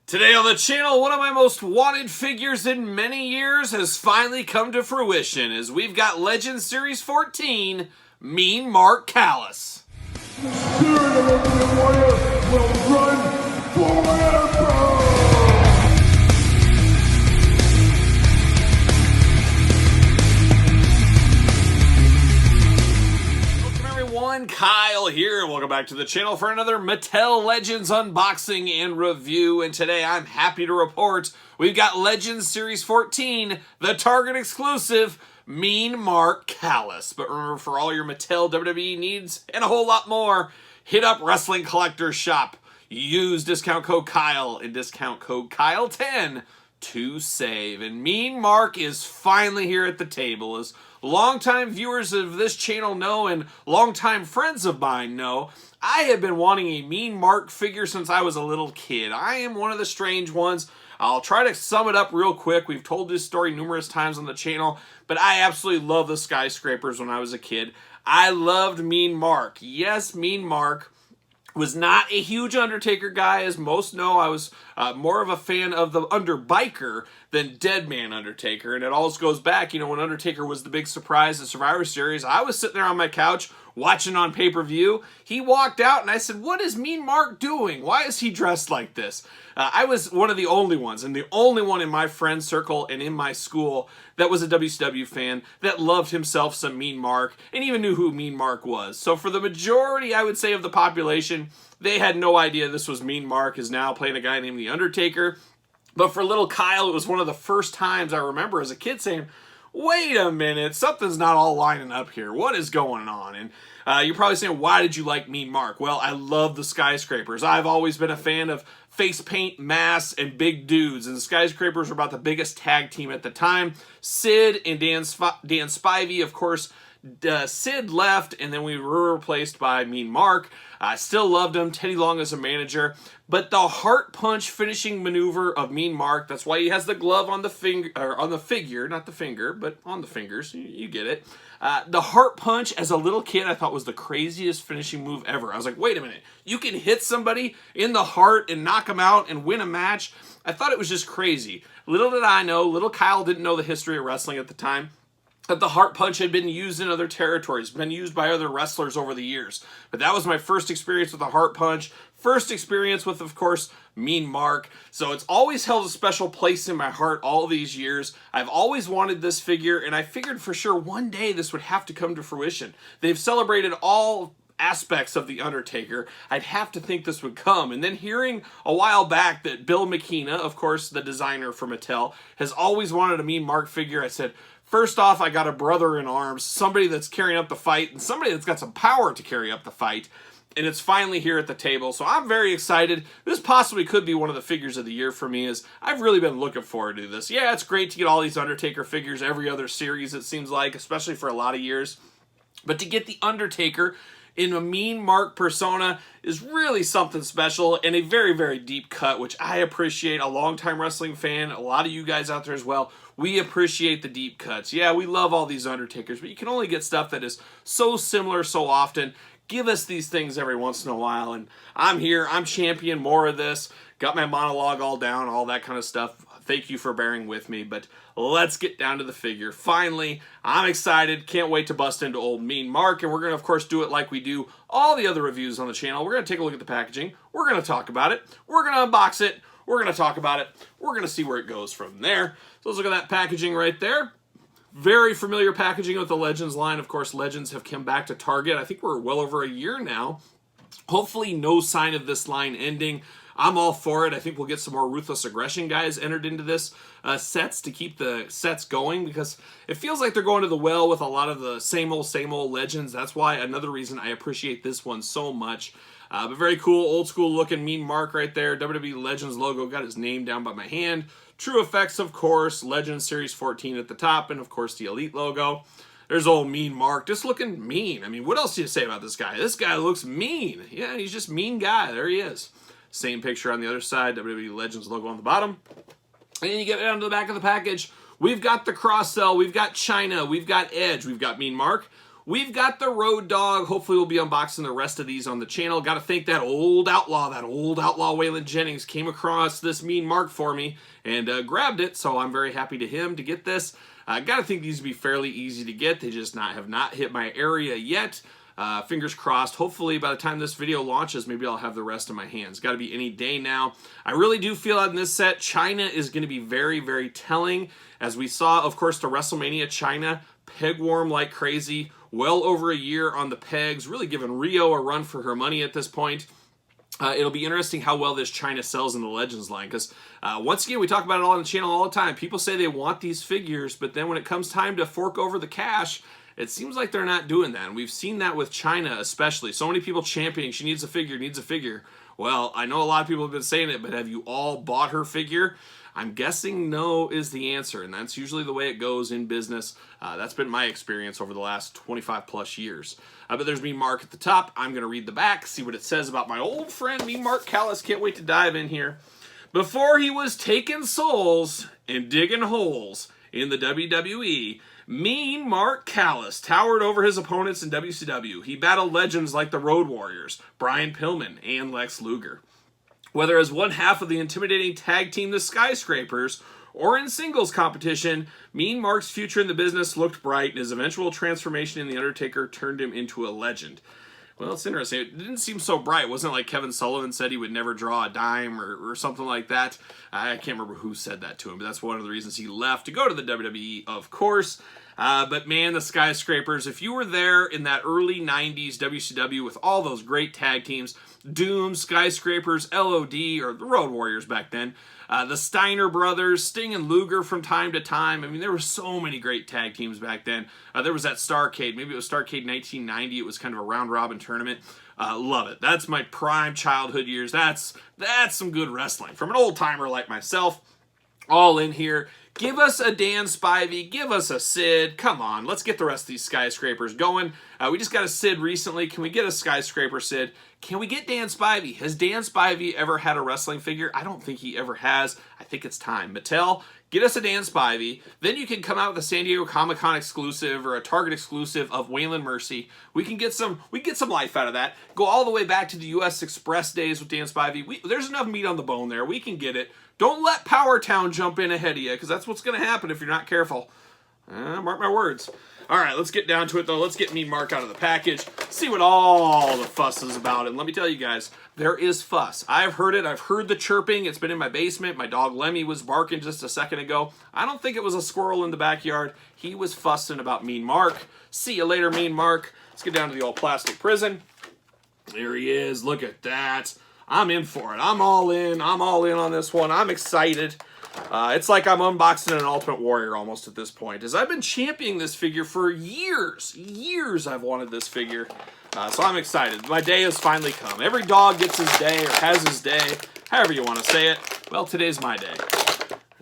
Today on the channel, one of my most wanted figures in many years has finally come to fruition as we've got Legends Series 14, Mean Mark Callous. The spirit of Ultimate Warrior will run forever! Kyle here, and welcome back to the channel for another Mattel Legends unboxing and review. And today I'm happy to report we've got Legends Series 14, the Target exclusive, Mean Mark Callous. But remember, for all your Mattel WWE needs and a whole lot more, hit up Wrestling Collector's Shop. Use discount code Kyle and discount code Kyle10 to save. And Mean Mark is finally here at the table. As longtime viewers of this channel know and longtime friends of mine know, I have been wanting a Mean Mark figure since I was a little kid. I am one of the strange ones. I'll try to sum it up real quick. We've told this story numerous times on the channel, but I absolutely love the skyscrapers when I was a kid. I loved Mean Mark. Yes, Mean Mark was not a huge Undertaker guy. As most know, I was more of a fan of the Underbiker than Deadman Undertaker. And it always goes back, you know, when Undertaker was the big surprise at Survivor Series, I was sitting there on my couch watching on pay-per-view. He walked out and I said, what is Mean Mark doing? Why is he dressed like this? I was one of the only ones, and the only one in my friend circle and in my school that was a WCW fan that loved himself some Mean Mark and even knew who Mean Mark was. So for the majority, I would say, of the population, they had no idea this was Mean Mark, is now playing a guy named The Undertaker. But for little Kyle, it was one of the first times I remember as a kid saying, wait a minute, something's not all lining up here. What is going on? And you're probably saying, why did you like Mean Mark? Well, I love the skyscrapers. I've always been a fan of face paint, masks, and big dudes. And the skyscrapers were about the biggest tag team at the time. Sid and Dan Spivey, of course. Sid left, and then we were replaced by Mean Mark. I still loved him. Teddy Long as a manager. But the heart punch finishing maneuver of Mean Mark, that's why he has the glove on the finger, or on the figure, not the finger, but on the fingers. You get it. The heart punch as a little kid I thought was the craziest finishing move ever. I was like, wait a minute. You can hit somebody in the heart and knock them out and win a match? I thought it was just crazy. Little did I know, little Kyle didn't know the history of wrestling at the time, that the heart punch had been used in other territories, been used by other wrestlers over the years. But that was my first experience with the heart punch. First experience with, of course, Mean Mark. So it's always held a special place in my heart all these years. I've always wanted this figure, and I figured for sure one day this would have to come to fruition. They've celebrated all aspects of The Undertaker. I'd have to think this would come. And then hearing a while back that Bill McKenna, of course, the designer for Mattel, has always wanted a Mean Mark figure, I said, first off, I got a brother in arms, somebody that's carrying up the fight, and somebody that's got some power to carry up the fight. And it's finally here at the table, so I'm very excited. This possibly could be one of the figures of the year for me, as I've really been looking forward to this. Yeah, it's great to get all these Undertaker figures every other series, it seems like, especially for a lot of years. But to get the Undertaker in a Mean Mark persona is really something special and a very, very deep cut, which I appreciate. A longtime wrestling fan, a lot of you guys out there as well, we appreciate the deep cuts. Yeah, we love all these Undertakers, but you can only get stuff that is so similar so often. Give us these things every once in a while, and I'm here. I'm champion more of this. Got my monologue all down, all that kind of stuff. Thank you for bearing with me, but let's get down to the figure. Finally, I'm excited. Can't wait to bust into old Mean Mark, and we're going to, of course, do it like we do all the other reviews on the channel. We're going to take a look at the packaging. We're going to talk about it. We're going to unbox it. We're going to talk about it. We're going to see where it goes from there. So let's look at that packaging right there. Very familiar packaging with the Legends line. Of course, Legends have come back to Target. I think we're well over a year now. Hopefully no sign of this line ending. I'm all for it. I think we'll get some more Ruthless Aggression guys entered into this sets to keep the sets going, because it feels like they're going to the well with a lot of the same old Legends. That's why another reason I appreciate this one so much. But very cool, old school looking Mean Mark right there. WWE Legends logo, got his name down by my hand. True Effects, of course. Legends Series 14 at the top, and of course the Elite logo. There's old Mean Mark, just looking mean. I mean, what else do you say about this guy? This guy looks mean. Yeah, he's just mean guy. There he is. Same picture on the other side, WWE Legends logo on the bottom. And then you get down to the back of the package. We've got the cross-sell, we've got China, we've got Edge, we've got Mean Mark, we've got the Road Dogg. Hopefully we'll be unboxing the rest of these on the channel. Got to thank that old outlaw Waylon Jennings came across this Mean Mark for me and grabbed it, so I'm very happy to him to get this. Got to think these would be fairly easy to get. They just have not hit my area yet. Fingers crossed. Hopefully by the time this video launches, maybe I'll have the rest in my hands. Got to be any day now. I really do feel on this set, China is going to be very, very telling. As we saw, of course, the WrestleMania China, peg warm like crazy. Well over a year on the pegs. Really giving Rio a run for her money at this point. It'll be interesting how well this China sells in the Legends line, because once again, we talk about it all on the channel all the time. People say they want these figures, but then when it comes time to fork over the cash, it seems like they're not doing that. And we've seen that with China especially. So many people championing, she needs a figure, needs a figure. Well, I know a lot of people have been saying it, but have you all bought her figure? I'm guessing no is the answer, and that's usually the way it goes in business. That's been my experience over the last 25 plus years. But there's Mean Mark at the top. I'm going to read the back, see what it says about my old friend Mean Mark Callous. Can't wait to dive in here. Before he was taking souls and digging holes in the WWE, Mean Mark Callous towered over his opponents in WCW. He battled legends like the Road Warriors, Brian Pillman, and Lex Luger. Whether as one half of the intimidating tag team the Skyscrapers or in singles competition, Mean Mark's future in the business looked bright, and his eventual transformation in The Undertaker turned him into a legend. Well, it's interesting. It didn't seem so bright. It wasn't like Kevin Sullivan said he would never draw a dime or something like that. I can't remember who said that to him, but that's one of the reasons he left to go to the WWE, of course. But man, the Skyscrapers, if you were there in that early 90s WCW with all those great tag teams, Doom, Skyscrapers, LOD, or the Road Warriors back then, the Steiner brothers, Sting and Luger from time to time. I mean, there were so many great tag teams back then. There was that Starrcade. Maybe it was Starrcade 1990. It was kind of a round-robin tournament. Love it. That's my prime childhood years. That's some good wrestling. From an old-timer like myself, all in here. Give us a Dan Spivey. Give us a Sid. Come on, let's get the rest of these Skyscrapers going. We just got a Sid recently. Can we get a Skyscraper Sid? Can we get Dan Spivey? Has Dan Spivey ever had a wrestling figure? I don't think he ever has. I think it's time. Mattel, get us a Dan Spivey. Then you can come out with a San Diego Comic-Con exclusive or a Target exclusive of Waylon Mercy. We can get some life out of that. Go all the way back to the US Express days with Dan Spivey. There's enough meat on the bone there. We can get it. Don't let Power Town jump in ahead of you, because that's what's going to happen if you're not careful. Mark my words. All right, let's get down to it, though. Let's get Mean Mark out of the package, see what all the fuss is about. And let me tell you guys, there is fuss. I've heard it. I've heard the chirping. It's been in my basement. My dog Lemmy was barking just a second ago. I don't think it was a squirrel in the backyard. He was fussing about Mean Mark. See you later, Mean Mark. Let's get down to the old plastic prison. There he is. Look at that. I'm in for it. I'm all in. I'm all in on this one. I'm excited. It's like I'm unboxing an Ultimate Warrior almost at this point, as I've been championing this figure for years. Years I've wanted this figure. So I'm excited. My day has finally come. Every dog gets his day, or has his day, however you want to say it. Well, today's my day.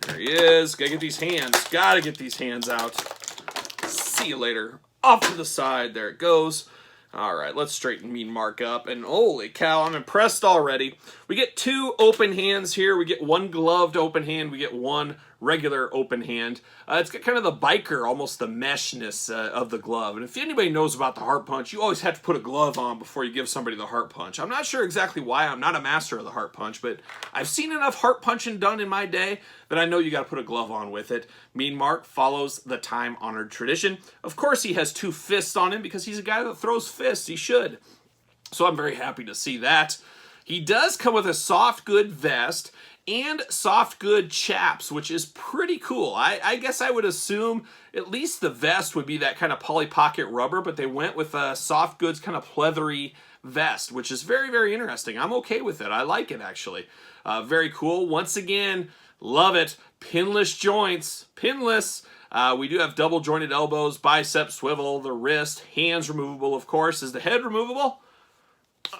There he is. Gotta get these hands. Gotta get these hands out. See you later. Off to the side. There it goes. All right, let's straighten Mean Mark up. And holy cow, I'm impressed already. We get two open hands here. We get one gloved open hand. We get one regular open hand. It's got kind of the biker, almost the meshness of the glove. And if anybody knows about the heart punch, you always have to put a glove on before you give somebody the heart punch. I'm not sure exactly why. I'm not a master of the heart punch, but I've seen enough heart punching done in my day that I know you got to put a glove on with it. Mean Mark follows the time-honored tradition. Of course, he has two fists on him because he's a guy that throws fists. He should. So I'm very happy to see that. He does come with a soft good vest and soft good chaps, which is pretty cool. I guess I would assume at least the vest would be that kind of Polly Pocket rubber, but they went with a soft goods kind of pleathery vest, which is very, very interesting. I'm okay with it. I like it, actually. Very cool. Once again, love it. Pinless joints. Pinless. We do have double jointed elbows, bicep swivel, the wrist, hands removable, of course. Is the head removable?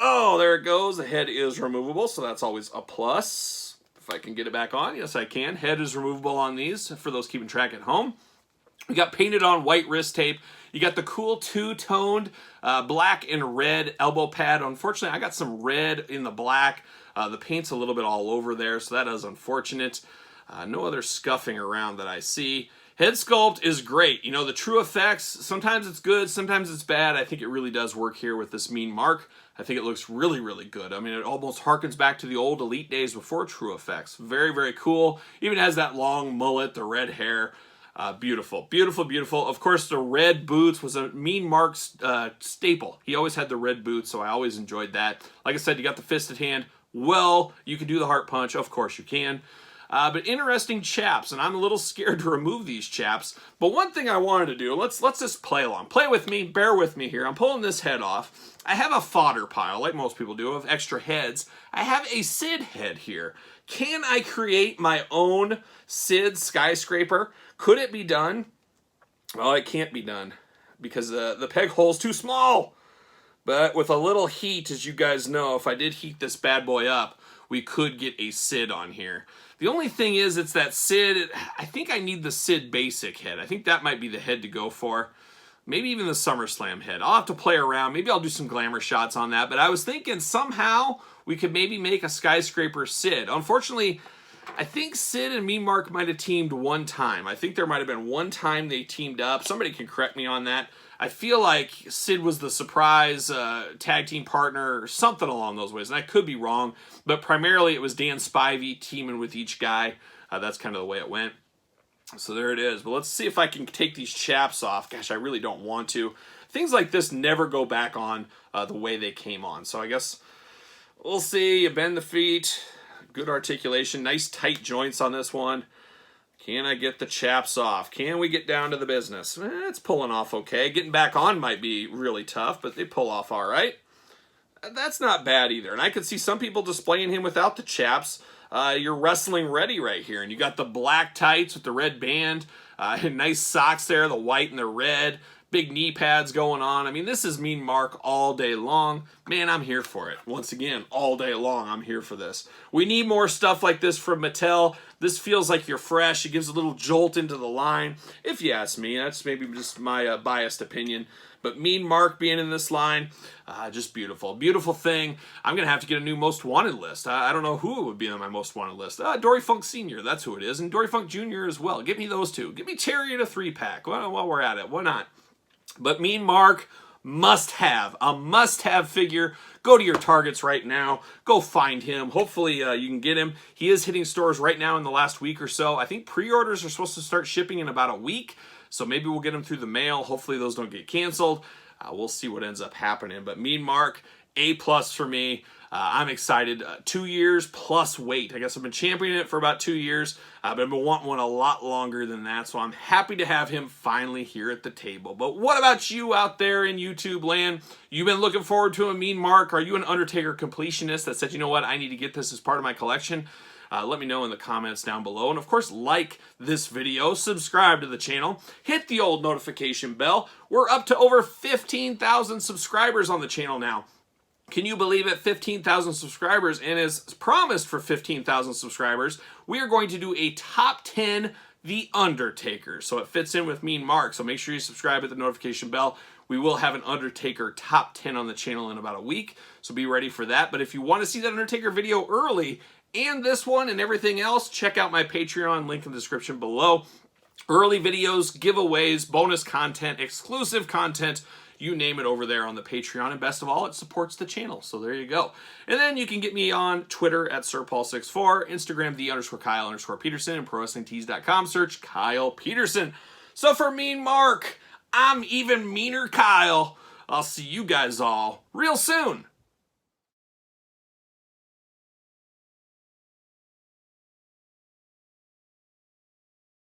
Oh, there it goes. The head is removable, so that's always a plus. If I can get it back on, yes I can. Head is removable on these for those keeping track at home. We got painted on white wrist tape. You got the cool two-toned black and red elbow pad. Unfortunately, I got some red in the black. The paint's a little bit all over there, so that is unfortunate. No other scuffing around that I see. Head sculpt is great. You know, the True Effects, sometimes it's good, sometimes it's bad. I think it really does work here with this Mean Mark. I think it looks really, really good. I mean, it almost harkens back to the old Elite days before True Effects. Very, very cool. Even has that long mullet, the red hair. Beautiful, beautiful, beautiful. Of course, the red boots was a Mean Mark's staple. He always had the red boots, so I always enjoyed that. Like I said, you got the fisted hand. Well, you can do the heart punch. Of course you can. But interesting chaps, and I'm a little scared to remove these chaps. But one thing I wanted to do, let's just play along. Play with me, bear with me here. I'm pulling this head off. I have a fodder pile, like most people do, of extra heads. I have a Sid head here. Can I create my own Sid skyscraper? Could it be done? Well, it can't be done because the peg hole's too small. But with a little heat, as you guys know, if I did heat this bad boy up, we could get a Sid on here. The only thing is, it's that Sid. I think I need the Sid basic head. I think that might be the head to go for. Maybe even the SummerSlam head. I'll have to play around. Maybe I'll do some glamour shots on that. But I was thinking somehow we could maybe make a skyscraper Sid. Unfortunately, I think Sid and Mean Mark might have teamed one time. I think there might have been one time they teamed up. Somebody can correct me on that. I feel like Sid was the surprise tag team partner or something along those ways. And I could be wrong, but primarily it was Dan Spivey teaming with each guy. That's kind of the way it went. So there it is. But let's see if I can take these chaps off. Gosh, I really don't want to. Things like this never go back on the way they came on. So I guess we'll see. You bend the feet. Good articulation. Nice tight joints on this one. Can I get the chaps off? Can we get down to the business? It's pulling off okay. Getting back on might be really tough, but they pull off all right. That's not bad either. And I could see some people displaying him without the chaps. You're wrestling ready right here. And you got the black tights with the red band. Nice socks there, the white and the red. Big knee pads going on. I mean, this is Mean Mark all day long. Man, I'm here for it. Once again, all day long, I'm here for this. We need more stuff like this from Mattel. This feels like you're fresh. It gives a little jolt into the line. If you ask me, that's maybe just my biased opinion. But Mean Mark being in this line, just beautiful. Beautiful thing. I'm going to have to get a new Most Wanted list. I don't know who would be on my Most Wanted list. Dory Funk Sr., that's who it is. And Dory Funk Jr. as well. Give me those two. Give me Terry in a 3-pack. While we're at it, why not? But Mean Mark, must have. A must-have figure. Go to your Targets right now. Go find him. Hopefully you can get him. He is hitting stores right now in the last week or so. I think pre-orders are supposed to start shipping in about a week. So maybe we'll get them through the mail. Hopefully those don't get canceled. We'll see what ends up happening. But Mean Mark, A+ for me. I'm excited. 2 years plus wait. I guess I've been championing it for about 2 years, but I've been wanting one a lot longer than that, so I'm happy to have him finally here at the table. But what about you out there in YouTube land? You've been looking forward to a Mean Mark. Are you an Undertaker completionist that said, you know what, I need to get this as part of my collection? Let me know in the comments down below. And of course, like this video, subscribe to the channel, hit the old notification bell. We're up to over 15,000 subscribers on the channel now. Can you believe it? 15,000 subscribers, and as promised for 15,000 subscribers, we are going to do a top 10 The Undertaker. So it fits in with Mean Mark, so make sure you subscribe at the notification bell. We will have an Undertaker top 10 on the channel in about a week, so be ready for that. But if you want to see that Undertaker video early, and this one and everything else, check out my Patreon, link in the description below. Early videos, giveaways, bonus content, exclusive content, you name it over there on the Patreon. And best of all, it supports the channel. So there you go. And then you can get me on Twitter at SirPaul64, Instagram, _Kyle_Peterson, and ProWrestlingTees.com. Search Kyle Peterson. So for Mean Mark, I'm even meaner Kyle. I'll see you guys all real soon.